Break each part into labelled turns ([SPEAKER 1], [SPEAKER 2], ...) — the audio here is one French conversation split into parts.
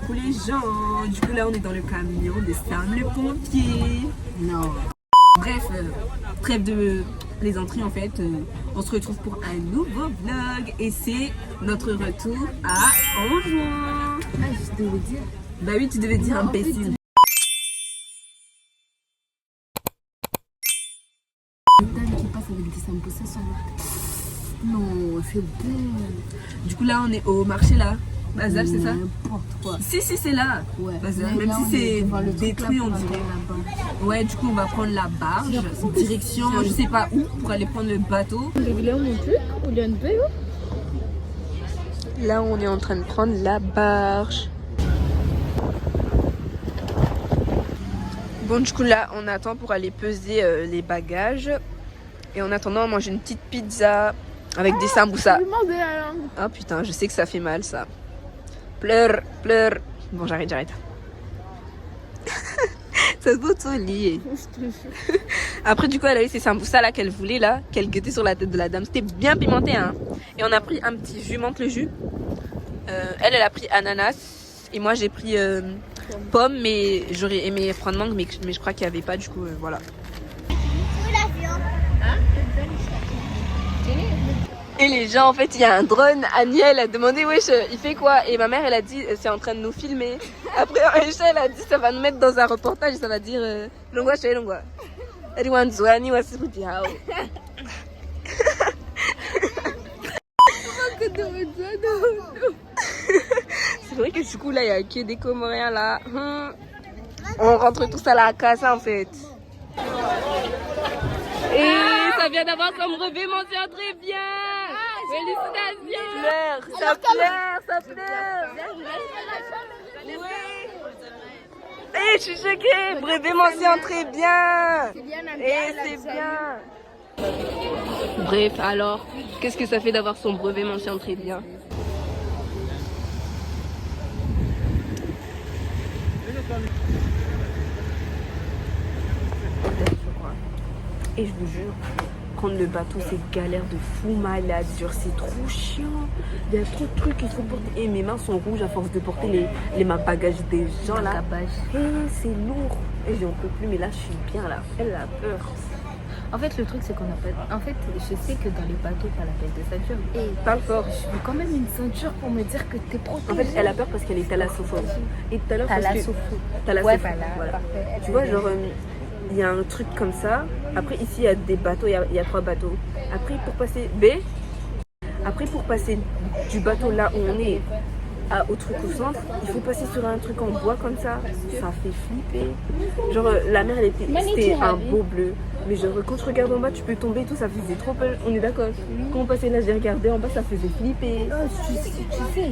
[SPEAKER 1] coucou les gens. Du coup là on est dans le camion de Sam le pompier. Non. Bref, trêve de plaisanterie en fait. On se retrouve pour un nouveau vlog et c'est notre retour à Anjouan.
[SPEAKER 2] Ah, je devais dire.
[SPEAKER 1] Bah oui, tu devais dire
[SPEAKER 2] Non,
[SPEAKER 1] imbécile.
[SPEAKER 2] Une dame qui passe avec des sambucas sur la... Non, c'est bon.
[SPEAKER 1] Du coup là on est au marché là. Bazar, c'est ça?
[SPEAKER 2] N'importe quoi.
[SPEAKER 1] Si c'est là.
[SPEAKER 2] Ouais.
[SPEAKER 1] Bazar,
[SPEAKER 2] Mais
[SPEAKER 1] même
[SPEAKER 2] là,
[SPEAKER 1] si
[SPEAKER 2] on est
[SPEAKER 1] c'est
[SPEAKER 2] devant le truc
[SPEAKER 1] détruit
[SPEAKER 2] là
[SPEAKER 1] on
[SPEAKER 2] pour
[SPEAKER 1] dirait.
[SPEAKER 2] aller là-bas.
[SPEAKER 1] Ouais, du coup on va prendre la barge, direction je sais pas où pour aller prendre le bateau. Là on est en train de prendre la barge. Bon du coup là on attend pour aller peser les bagages. Et en attendant on mange une petite pizza avec des sambucas. Ah putain je sais que ça fait mal ça. Pleure. Bon j'arrête. Ça se voit au lit. Après du coup elle a eu ces sambucas là qu'elle voulait là, qu'elle guettait sur la tête de la dame. C'était bien pimenté hein. Et on a pris un petit jus, monte le jus. Elle a pris ananas. Et moi j'ai pris pomme mais j'aurais aimé prendre mangue mais je crois qu'il n'y avait pas du coup voilà. Et les gens en fait il y a un drone, Annie elle a demandé wesh il fait quoi et ma mère elle a dit c'est en train de nous filmer. Après Aïcha elle a dit ça va nous mettre dans un reportage ça va dire longwa chez longwa. Everyone zwani wasiruti hao. C'est vrai que du coup là il y a que des Comoriens là. On rentre tous à la casa en fait. Et ça vient d'avoir son brevet mention très bien. Félicitations. Ça pleure. Et je suis choquée. Brevet mention très bien. Et c'est bien. Bref, alors, qu'est-ce que ça fait d'avoir son brevet mention très bien? Et je vous jure, prendre le bateau c'est galère de fou malade, genre c'est trop chiant. Il y a trop de trucs qu'il faut porter. Et mes mains sont rouges à force de porter les bagages des gens là. Et c'est lourd. Et j'en peux plus, mais là je suis bien là. Elle a peur.
[SPEAKER 2] En fait, le truc, c'est qu'on n'a pas... En fait, je sais que dans les bateaux, t'as la paire de ceinture. Et
[SPEAKER 1] Parle fort.
[SPEAKER 2] je veux quand même une ceinture pour me dire que t'es protégée.
[SPEAKER 1] En fait, elle a peur parce qu'elle est thalassophone. Et tout à l'heure,
[SPEAKER 2] Ouais, voilà. Parfait.
[SPEAKER 1] Tu vois, genre, il y a un truc comme ça. Après, ici, il y a des bateaux, il y a 3 bateaux. Après, pour passer du bateau là où on est au truc au centre, il faut passer sur un truc en bois comme ça. Ça fait flipper. Genre, la mer, c'était un beau bleu. Mais genre, quand je regarde en bas, tu peux tomber et tout, ça faisait trop peur. On est d'accord. Quand on passait là, j'ai regardé en bas, ça faisait flipper.
[SPEAKER 2] Tu sais,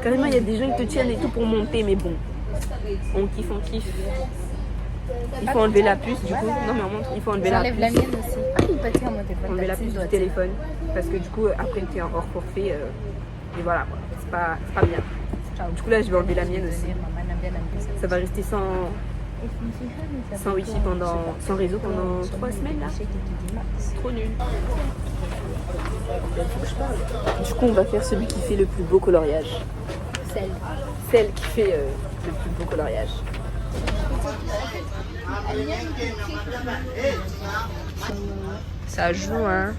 [SPEAKER 1] Carrément, il y a des gens qui te tiennent et tout pour monter, mais bon. On kiffe. Il faut enlever la puce du coup. Non mais on montre, il faut enlever la puce.
[SPEAKER 2] la mienne aussi.
[SPEAKER 1] Enlever la puce du téléphone. Parce que du coup après tu es en hors forfait. Et voilà quoi. C'est pas bien. Du coup là je vais enlever la mienne aussi. Ça va rester sans wifi sans réseau pendant 3 semaines là. Trop nul. Du coup on va faire celui qui fait le plus beau coloriage. Celle qui fait le plus beau coloriage. Ça joue hein.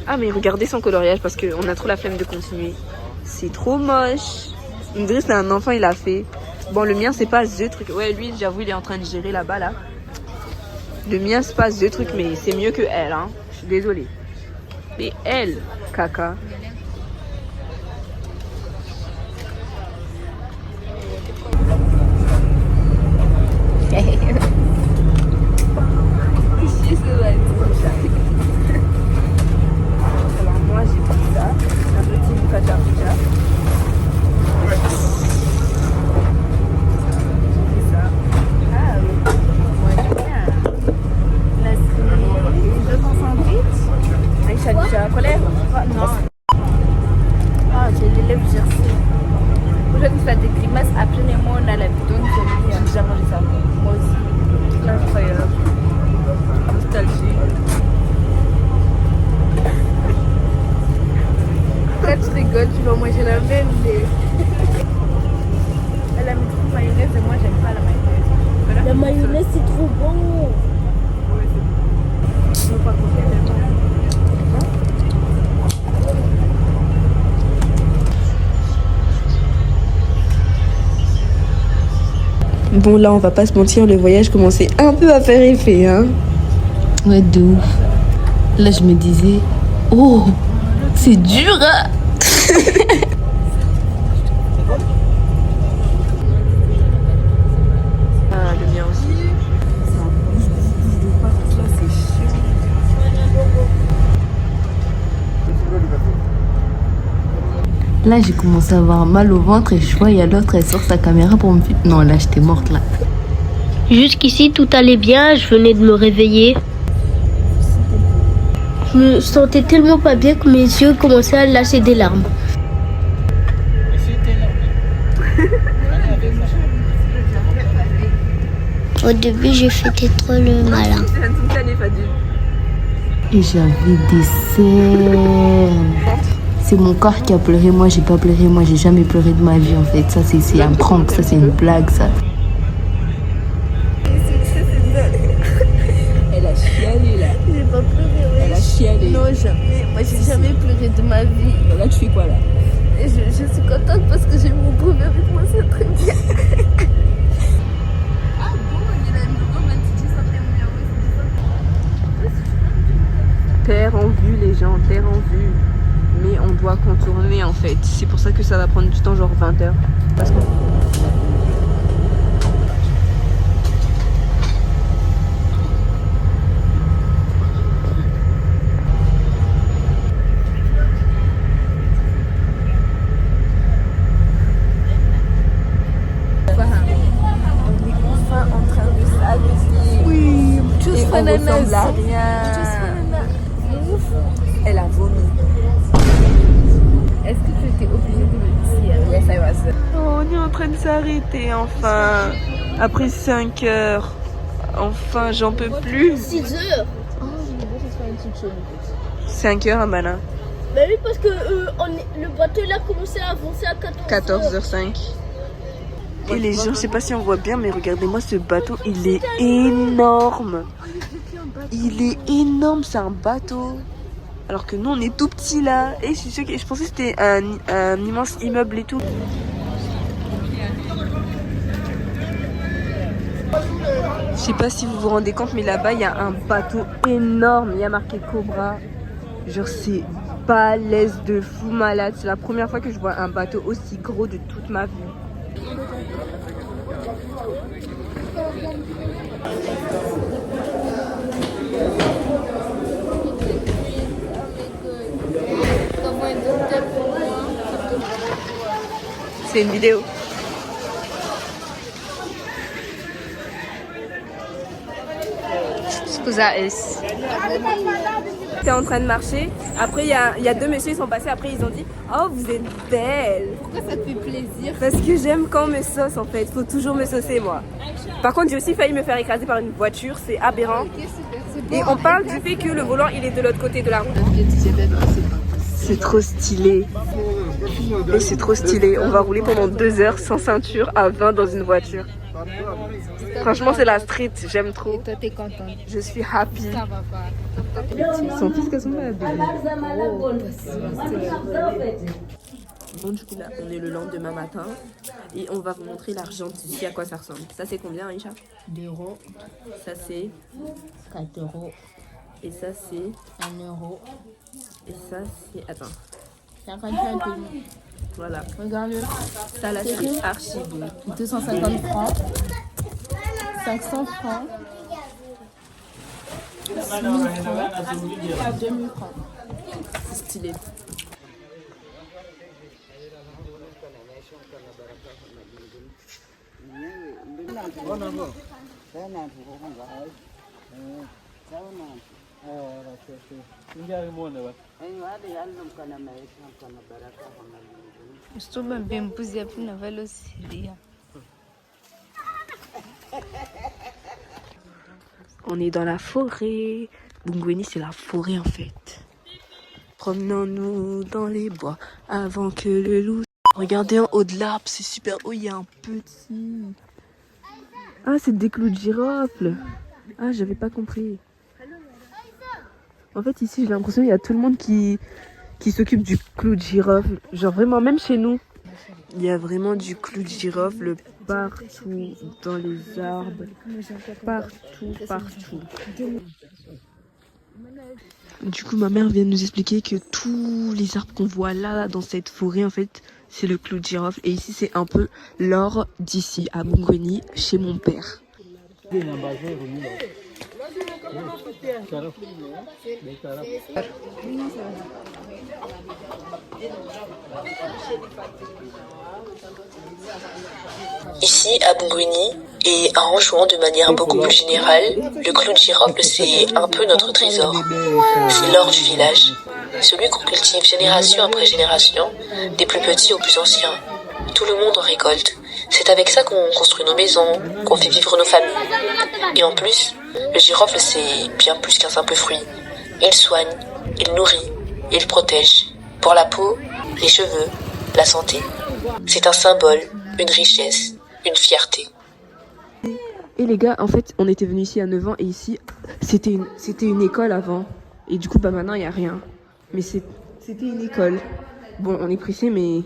[SPEAKER 1] Ah mais regardez son coloriage parce qu'on a trop la flemme de continuer. C'est trop moche. On dirait que c'est un enfant il a fait. Bon le mien c'est pas ce truc. Ouais lui j'avoue il est en train de gérer là-bas là. Le mien c'est pas ce truc mais c'est mieux que elle hein. Je suis désolée. Mais elle, caca. Alors moi j'ai pris ça, un petit boucacha déjà. J'ai ça. Ah oui. Moi bien. La stream. 268. Aïcha déjà colère. Non. Ah j'ai les lèvres gercées. Aujourd'hui ça des grimaces. Après les mots on a la bidon. J'ai déjà mangé ça. Moi aussi. Incroyable. Nostalgie. Pourquoi tu rigoles? Tu vas manger la même. Elle a mis trop de mayonnaise et moi j'aime pas la mayonnaise.
[SPEAKER 2] La mayonnaise, c'est trop bon.
[SPEAKER 1] Je veux pas couper, mais bon. Bon là on va pas se mentir, le voyage commençait un peu à faire effet hein.
[SPEAKER 2] Ouais, de ouf. Là, je me disais, oh, c'est dur, hein.
[SPEAKER 1] Ah, le mien aussi. Ça bouge de partout là, c'est chiant.
[SPEAKER 2] Là, j'ai commencé à avoir mal au ventre et je vois, il y a l'autre, elle sort sa caméra pour me filmer. Non, là, j'étais morte, là.
[SPEAKER 3] Jusqu'ici, tout allait bien, je venais de me réveiller. Je me sentais tellement pas bien que mes yeux commençaient à lâcher des larmes. Au début, j'ai fait trop le malin.
[SPEAKER 2] Et j'avais des cernes. C'est mon corps qui a pleuré, moi j'ai pas pleuré, moi j'ai jamais pleuré de ma vie en fait. Ça c'est un prank, ça c'est une blague ça.
[SPEAKER 1] Elle a chialé là.
[SPEAKER 3] J'ai pas pleuré,
[SPEAKER 1] Elle a chialé.
[SPEAKER 3] Non, jamais. Moi, j'ai jamais pleuré de ma vie.
[SPEAKER 1] Là tu fais quoi là?
[SPEAKER 3] Et je suis contente parce que j'ai eu mon premier avec moi, c'est très bien.
[SPEAKER 1] Ah bon, il a une bonne ça fait mieux. Terre en vue les gens, terre en vue. Mais on doit contourner en fait. C'est pour ça que ça va prendre du temps, genre 20 heures. Parce que... On est enfin en train de s'amuser.
[SPEAKER 3] Oui, tous
[SPEAKER 1] Et on ressemble à rien. Elle a vomi. Est-ce que tu étais obligée de me dire? Yes, I was. Oh, on est en train de s'arrêter enfin. Après 5 heures. Enfin, j'en peux plus.
[SPEAKER 3] 6 heures.
[SPEAKER 1] 5 heures, Amana.
[SPEAKER 3] Bah oui, parce que le bateau il a commencé à avancer à
[SPEAKER 1] 14h05. Et les gens, je sais pas si on voit bien, mais regardez-moi ce bateau, il est énorme. Il est énorme, c'est un bateau. Alors que nous, on est tout petit là. Et je pensais que c'était un immense immeuble et tout. Je sais pas si vous vous rendez compte, mais là-bas, il y a un bateau énorme. Il y a marqué Cobra. Genre, c'est balèze de fou malade. C'est la première fois que je vois un bateau aussi gros de toute ma vie. C'est une vidéo. Scusa es. T'es en train de marcher. Après, il y a deux messieurs, ils sont passés. Après, ils ont dit oh, vous êtes belle.
[SPEAKER 2] Pourquoi ça te fait plaisir?
[SPEAKER 1] Parce que j'aime quand on me sauce en fait. Faut toujours me saucer, moi. Par contre, j'ai aussi failli me faire écraser par une voiture. C'est aberrant. Et on parle du fait que le volant, il est de l'autre côté de la route. C'est trop stylé. Et c'est trop stylé. On va rouler pendant 2 heures sans ceinture à 20 dans une voiture. Franchement, c'est la street. J'aime trop.
[SPEAKER 2] Toi t'es contente.
[SPEAKER 1] Je suis happy.
[SPEAKER 2] Ça va pas.
[SPEAKER 1] Son fils qu'elles sont malades. Bon, du coup, là, on est le lendemain matin. Et on va vous montrer l'argent ici, à quoi ça ressemble. Ça, c'est combien, Aïcha?
[SPEAKER 2] 2 euros,
[SPEAKER 1] Ça, c'est...
[SPEAKER 2] 4 euros,
[SPEAKER 1] Et ça, c'est...
[SPEAKER 2] 1 euro,
[SPEAKER 1] Et ça, c'est... Attends.
[SPEAKER 2] 51 euros.
[SPEAKER 1] Voilà.
[SPEAKER 2] Regarde-le.
[SPEAKER 1] Ça, là, c'est archi beau.
[SPEAKER 2] 250 francs, 500 francs, 1000 francs, 2000 francs.
[SPEAKER 1] C'est stylé. On est dans la forêt. Bungweni, c'est la forêt en fait.
[SPEAKER 2] Promenons-nous dans les bois avant que le loup... Regardez en haut de l'arbre, c'est super haut, il y a un petit... Ah, c'est des clous de girofle. Ah, j'avais pas compris. En fait, ici, j'ai l'impression qu'il y a tout le monde qui s'occupe du clou de girofle. Genre vraiment, même chez nous, il y a vraiment du clou de girofle partout dans les arbres. Partout. Du coup, ma mère vient de nous expliquer que tous les arbres qu'on voit là, dans cette forêt, en fait, c'est le clou de girofle. Et ici, c'est un peu l'or d'ici, à Bongoni, chez mon père.
[SPEAKER 4] Ici, à Bongoni, et en jouant de manière beaucoup plus générale, le clou de girofle, c'est un peu notre trésor. C'est l'or du village. Celui qu'on cultive génération après génération, des plus petits aux plus anciens. Tout le monde en récolte. C'est avec ça qu'on construit nos maisons, qu'on fait vivre nos familles. Et en plus, le girofle, c'est bien plus qu'un simple fruit. Il soigne, il nourrit, il protège. Pour la peau, les cheveux, la santé. C'est un symbole, une richesse, une fierté.
[SPEAKER 2] Et les gars, en fait, on était venus ici à 9 ans et ici, c'était une école avant. Et du coup, bah maintenant, il n'y a rien. Mais c'était une école. Bon, on est pressé, mais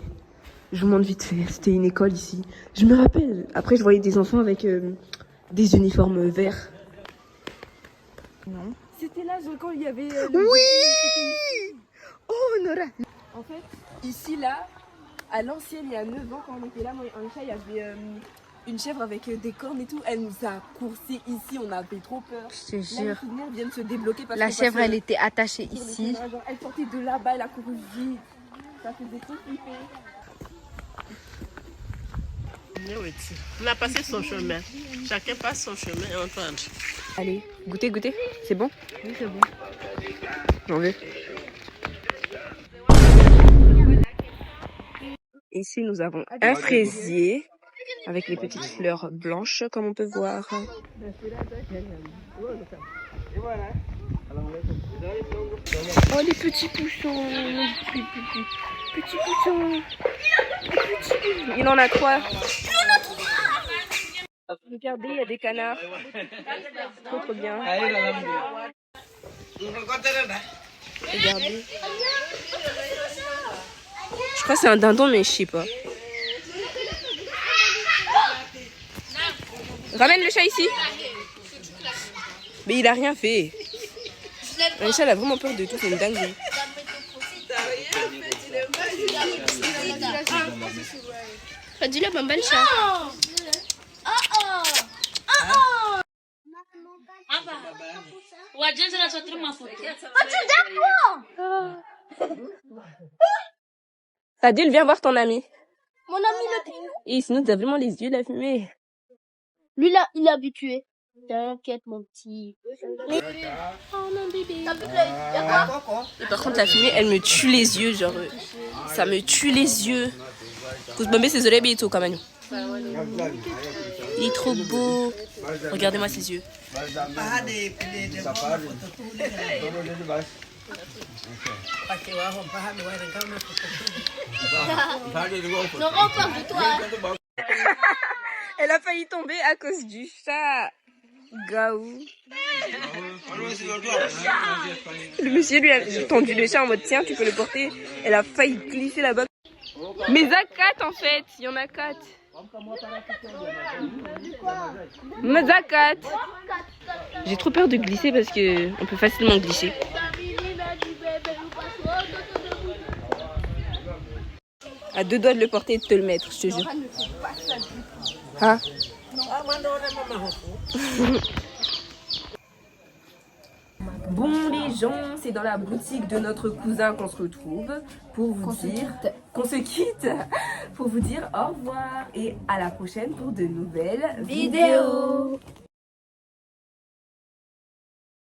[SPEAKER 2] je vous montre vite fait. C'était une école ici. Je me rappelle. Après, je voyais des enfants avec des uniformes verts. Non. C'était là quand il y avait... oui. Oh, Nora. En fait, ici, là, à l'ancienne, il y a 9 ans, quand on était là, en effet, il y avait une chèvre avec des cornes et tout. Elle nous a coursé ici, on avait trop peur.
[SPEAKER 1] Je te
[SPEAKER 2] Là,
[SPEAKER 1] jure.
[SPEAKER 2] les souvenirs viennent se débloquer parce
[SPEAKER 1] La
[SPEAKER 2] qu'on
[SPEAKER 1] chèvre,
[SPEAKER 2] passait
[SPEAKER 1] elle était attachée
[SPEAKER 2] sur le
[SPEAKER 1] ici.
[SPEAKER 2] terrain, genre, elle sortait de là-bas, elle a couru vite. Ça faisait trop flipper.
[SPEAKER 5] On a passé son chemin. Chacun passe son chemin et on tente.
[SPEAKER 2] Allez, goûtez. C'est bon?
[SPEAKER 1] Oui, c'est bon.
[SPEAKER 2] J'en veux. Ici, nous avons un fraisier avec les petites fleurs blanches, comme on peut voir. Oh, les petits poussons. Petits poussons. Il en a 3. Regardez, il y a des canards. Trop bien. Regardez. Je crois que c'est un dindon, mais je sais pas. Ramène le chat ici. Mais il a rien fait. Le chat, il a vraiment peur de tout, c'est une dinguerie.
[SPEAKER 3] Dis-le, maman, le chat.
[SPEAKER 2] Fadil, viens voir ton ami.
[SPEAKER 3] Mon ami, le...
[SPEAKER 2] Et sinon, t'as vraiment les yeux de la fumée.
[SPEAKER 3] Lui, là, il est habitué. T'inquiète, mon petit. Oh, mon bébé.
[SPEAKER 2] Et par contre, la fumée, elle me tue les yeux, genre, ça me tue les yeux. Kouzbambé, ses oreilles, il est quand même. Il est trop beau. Regardez-moi ses yeux.
[SPEAKER 3] Non, on parle de toi.
[SPEAKER 2] Elle a failli tomber à cause du chat. Gaou. Le monsieur lui a tendu le chat en mode tiens, tu peux le porter. Elle a failli glisser là-bas. Mais à 4 en fait, il y en a 4. Mais à 4. J'ai trop peur de glisser parce que on peut facilement glisser. À 2 doigts de le porter et de te le mettre, je te jure. Hein? Bon les gens, c'est dans la boutique de notre cousin qu'on se retrouve pour vous dire qu'on se quitte, pour vous dire au revoir et à la prochaine pour de nouvelles vidéos.